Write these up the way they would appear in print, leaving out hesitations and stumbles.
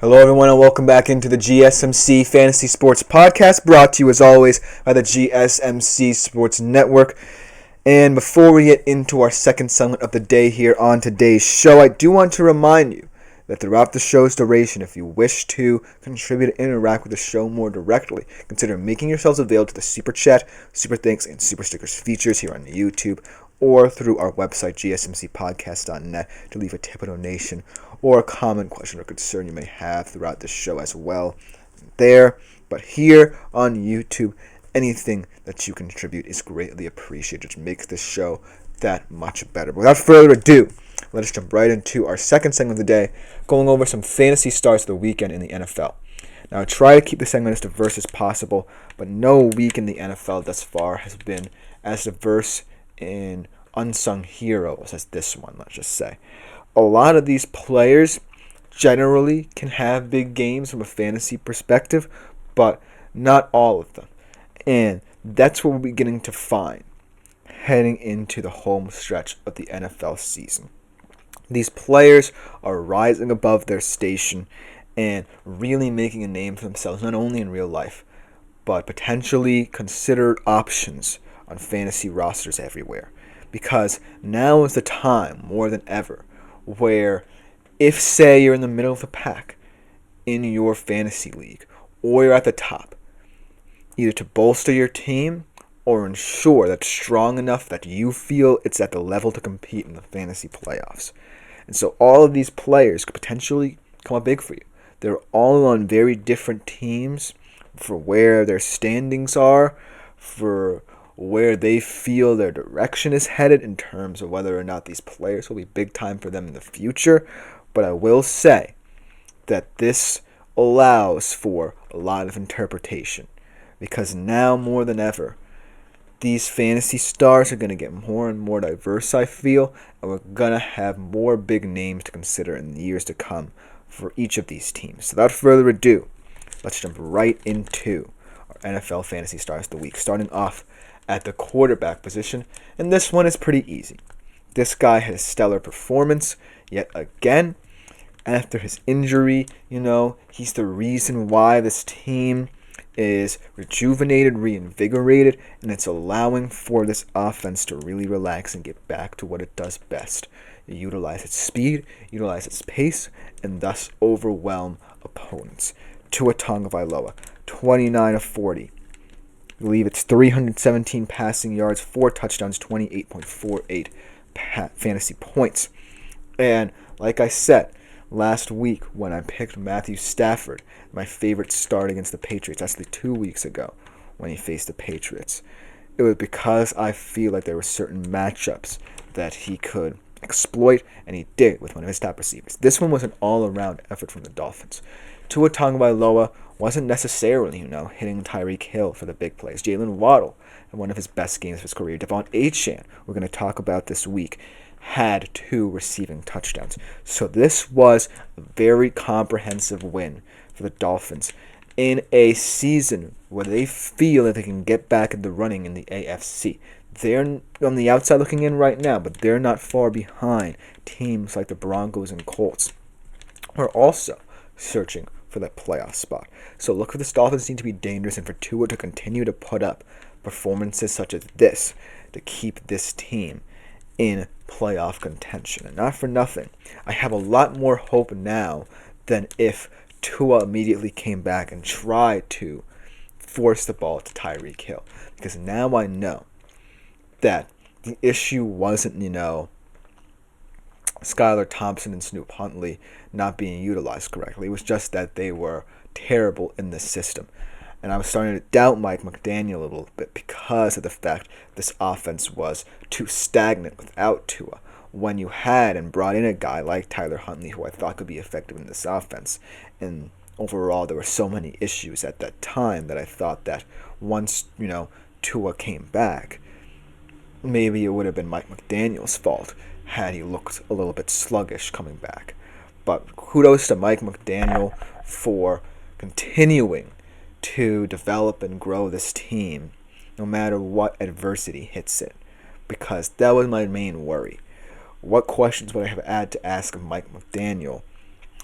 Hello, everyone, and welcome back into the GSMC Fantasy Sports Podcast, brought to you as always by the GSMC Sports Network. And before we get into our second segment of the day here on today's show, I do want to remind you that throughout the show's duration, if you wish to contribute and interact with the show more directly, consider making yourselves available to the Super Chat, Super Thanks, and Super Stickers features here on YouTube or through our website, gsmcpodcast.net, to leave a tip or donation or a comment, question, or concern you may have throughout the show as well there. But here on YouTube, anything that you contribute is greatly appreciated, which makes this show that much better. But without further ado, let us jump right into our second segment of the day, going over some fantasy starts of the weekend in the NFL. Now, I try to keep the segment as diverse as possible, but no week in the NFL thus far has been as diverse in unsung heroes as this one, let's just say. A lot of these players generally can have big games from a fantasy perspective, but not all of them. And that's what we're beginning to find heading into the home stretch of the NFL season. These players are rising above their station and really making a name for themselves, not only in real life, but potentially considered options on fantasy rosters everywhere. Because now is the time, more than ever, where if, say, you're in the middle of the pack in your fantasy league, or you're at the top, either to bolster your team or ensure that's strong enough that you feel it's at the level to compete in the fantasy playoffs. And so all of these players could potentially come up big for you. They're all on very different teams for where their standings are, for where they feel their direction is headed in terms of whether or not these players will be big time for them in the future. But I will say that this allows for a lot of interpretation, because now more than ever, these fantasy stars are going to get more and more diverse, I feel, and we're going to have more big names to consider in the years to come for each of these teams. So without further ado, let's jump right into our NFL fantasy stars of the week, starting off at the quarterback position, and this one is pretty easy. This guy had a stellar performance yet again. After his injury, he's the reason why this team is rejuvenated, reinvigorated, and it's allowing for this offense to really relax and get back to what it does best. Utilize its speed, utilize its pace, and thus overwhelm opponents. Tua Tagovailoa, 29 of 40. I believe it's 317 passing yards, 4 touchdowns, 28.48 fantasy points. And like I said last week when I picked Matthew Stafford, my favorite start against the Patriots, actually 2 weeks ago when he faced the Patriots, it was because I feel like there were certain matchups that he could exploit, and he did with one of his top receivers. This one was an all-around effort from the Dolphins. Tua Tagovailoa wasn't necessarily, hitting Tyreek Hill for the big plays. Jalen Waddle had one of his best games of his career. Devon Achane, we're going to talk about this week, had 2 receiving touchdowns. So this was a very comprehensive win for the Dolphins in a season where they feel that they can get back in the running in the AFC. They're on the outside looking in right now, but they're not far behind teams like the Broncos and Colts, who are also searching for that playoff spot. So look for this Dolphins team to be dangerous and for Tua to continue to put up performances such as this to keep this team in playoff contention. And not for nothing, I have a lot more hope now than if Tua immediately came back and tried to force the ball to Tyreek Hill. Because now I know that the issue wasn't, Skylar Thompson and Snoop Huntley not being utilized correctly. It was just that they were terrible in the system. And I was starting to doubt Mike McDaniel a little bit because of the fact this offense was too stagnant without Tua. When you had and brought in a guy like Tyler Huntley, who I thought could be effective in this offense, and overall there were so many issues at that time that I thought that once, Tua came back, maybe it would have been Mike McDaniel's fault had he looked a little bit sluggish coming back. But kudos to Mike McDaniel for continuing to develop and grow this team no matter what adversity hits it, because that was my main worry. What questions would I have had to ask of Mike McDaniel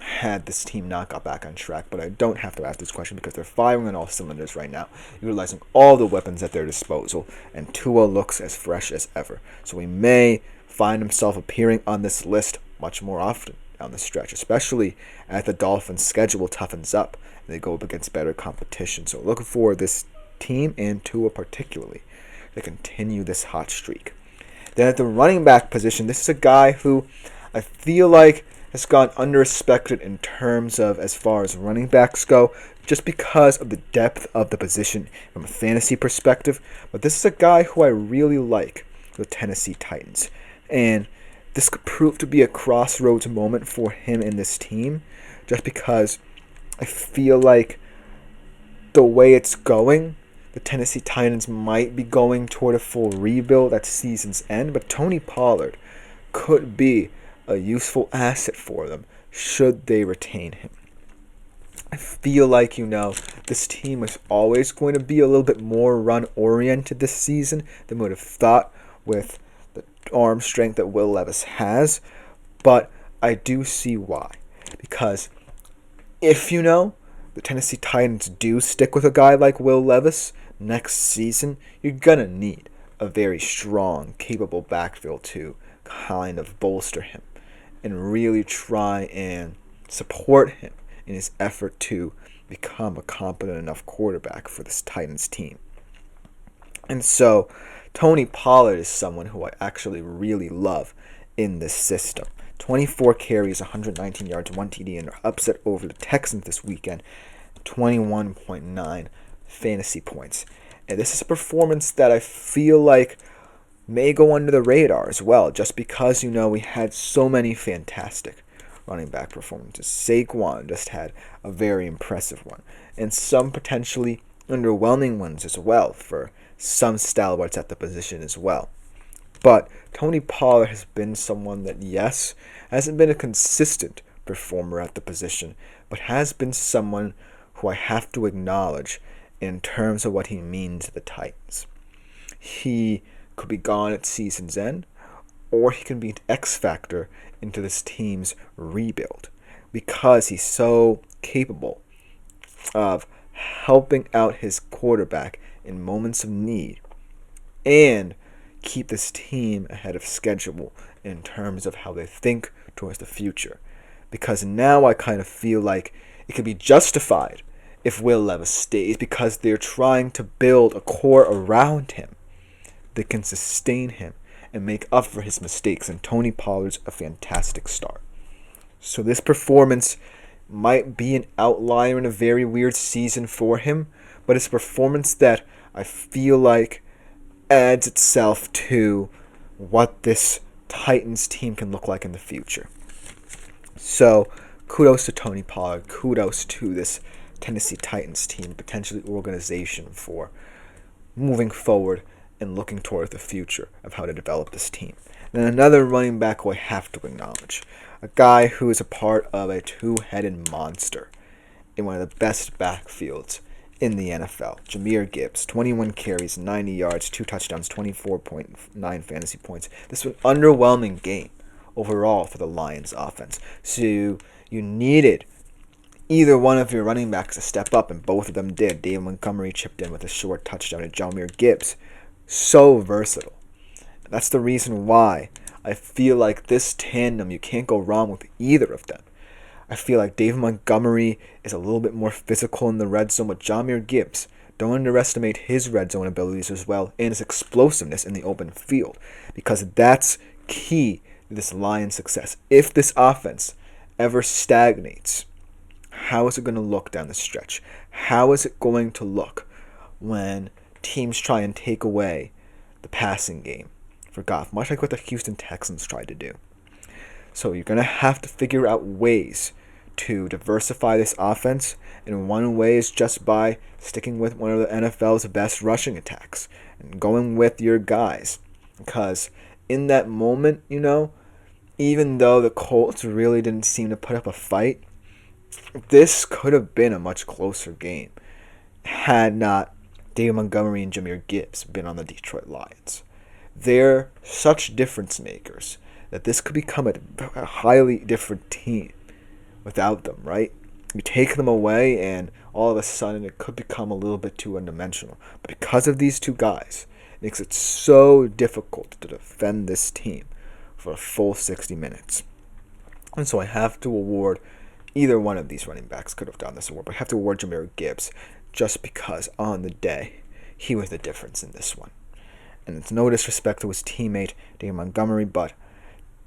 had this team not got back on track. But I don't have to ask this question because they're firing on all cylinders right now, utilizing all the weapons at their disposal, and Tua looks as fresh as ever. So he may find himself appearing on this list much more often down the stretch, especially as the Dolphins' schedule toughens up and they go up against better competition. So looking for this team and Tua particularly to continue this hot streak. Then at the running back position, this is a guy who I feel like has gone under-respected in terms of as far as running backs go, just because of the depth of the position from a fantasy perspective. But this is a guy who I really like, the Tennessee Titans. And this could prove to be a crossroads moment for him and this team, just because I feel like the way it's going, the Tennessee Titans might be going toward a full rebuild at season's end, but Tony Pollard could be a useful asset for them should they retain him. I feel like, this team is always going to be a little bit more run-oriented this season than we would have thought with the arm strength that Will Levis has, but I do see why. Because if the Tennessee Titans do stick with a guy like Will Levis next season, you're going to need a very strong, capable backfield to kind of bolster him and really try and support him in his effort to become a competent enough quarterback for this Titans team. And so Tony Pollard is someone who I actually really love in this system. 24 carries, 119 yards, 1 TD, and an upset over the Texans this weekend. 21.9 fantasy points. And this is a performance that I feel like may go under the radar as well, just because, we had so many fantastic running back performances. Saquon just had a very impressive one, and some potentially underwhelming ones as well for some stalwarts at the position as well. But Tony Pollard has been someone that, yes, hasn't been a consistent performer at the position, but has been someone who I have to acknowledge in terms of what he means to the Titans. He could be gone at season's end, or he can be an X factor into this team's rebuild because he's so capable of helping out his quarterback in moments of need and keep this team ahead of schedule in terms of how they think towards the future. Because now I kind of feel like it could be justified if Will Levis stays because they're trying to build a core around him that can sustain him and make up for his mistakes, and Tony Pollard's a fantastic start. So this performance might be an outlier in a very weird season for him, but it's a performance that I feel like adds itself to what this Titans team can look like in the future. So kudos to Tony Pollard, kudos to this Tennessee Titans team, potentially organization for moving forward and looking toward the future of how to develop this team. And another running back who I have to acknowledge, a guy who is a part of a two-headed monster in one of the best backfields in the NFL. Jahmyr Gibbs, 21 carries, 90 yards, 2 touchdowns, 24.9 fantasy points. This was an underwhelming game overall for the Lions offense. So you needed either one of your running backs to step up, and both of them did. David Montgomery chipped in with a short touchdown, and Jahmyr Gibbs, so versatile. That's the reason why I feel like this tandem, you can't go wrong with either of them. I feel like David Montgomery is a little bit more physical in the red zone, but Jahmyr Gibbs, don't underestimate his red zone abilities as well and his explosiveness in the open field, because that's key to this Lions' success. If this offense ever stagnates, how is it going to look down the stretch? How is it going to look when teams try and take away the passing game for Goff, much like what the Houston Texans tried to do? So you're going to have to figure out ways to diversify this offense, and one way is just by sticking with one of the NFL's best rushing attacks and going with your guys. Because in that moment, even though the Colts really didn't seem to put up a fight, this could have been a much closer game had not David Montgomery and Jahmyr Gibbs been on the Detroit Lions. They're such difference makers that this could become a highly different team without them, right? You take them away, and all of a sudden it could become a little bit too one-dimensional. But because of these two guys, it makes it so difficult to defend this team for a full 60 minutes. And so I have to award either one of these running backs could have done this award, but I have to award Jahmyr Gibbs just because on the day he was the difference in this one. And it's no disrespect to his teammate, David Montgomery, but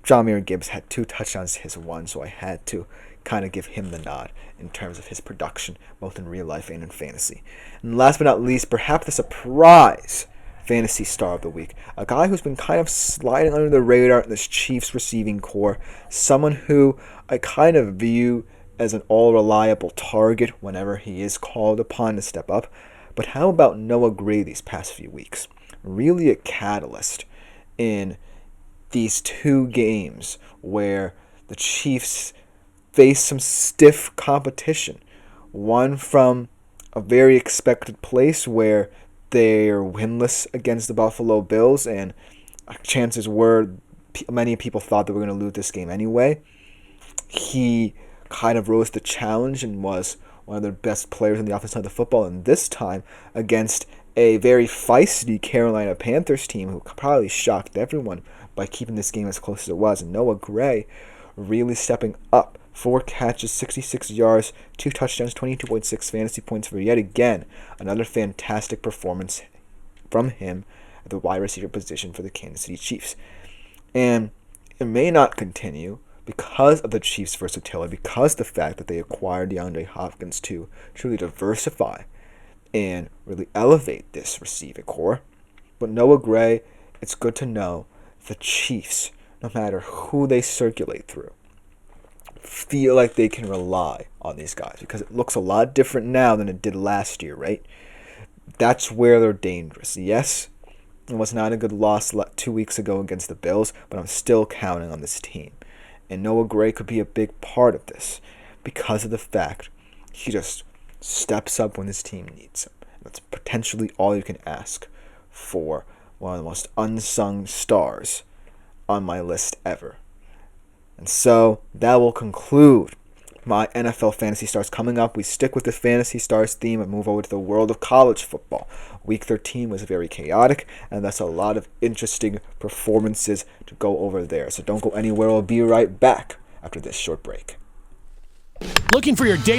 Jahmyr Gibbs had 2 touchdowns to his 1, so I had to kind of give him the nod in terms of his production, both in real life and in fantasy. And last but not least, perhaps the surprise fantasy star of the week, a guy who's been kind of sliding under the radar in this Chiefs receiving core, someone who I kind of view as an all-reliable target whenever he is called upon to step up. But how about Noah Gray these past few weeks? Really a catalyst in these 2 games where the Chiefs face some stiff competition. One from a very expected place where they're winless against the Buffalo Bills, and chances were many people thought they were going to lose this game anyway. He kind of rose the challenge and was one of their best players in the offensive side of the football, and this time against a very feisty Carolina Panthers team who probably shocked everyone by keeping this game as close as it was. And Noah Gray really stepping up. 4 catches, 66 yards, 2 touchdowns, 22.6 fantasy points for yet again another fantastic performance from him at the wide receiver position for the Kansas City Chiefs. And it may not continue because of the Chiefs' versatility, because of the fact that they acquired DeAndre Hopkins to truly diversify and really elevate this receiving core. But Noah Gray, it's good to know the Chiefs, no matter who they circulate through, feel like they can rely on these guys, because it looks a lot different now than it did last year, right? That's where they're dangerous. Yes, it was not a good loss 2 weeks ago against the Bills, but I'm still counting on this team. And Noah Gray could be a big part of this because of the fact he just steps up when his team needs him. That's potentially all you can ask for one of the most unsung stars on my list ever. And so that will conclude my NFL Fantasy Stars. Coming up, we stick with the Fantasy Stars theme and move over to the world of college football. Week 13 was very chaotic, and that's a lot of interesting performances to go over there. So don't go anywhere. We'll be right back after this short break. Looking for your day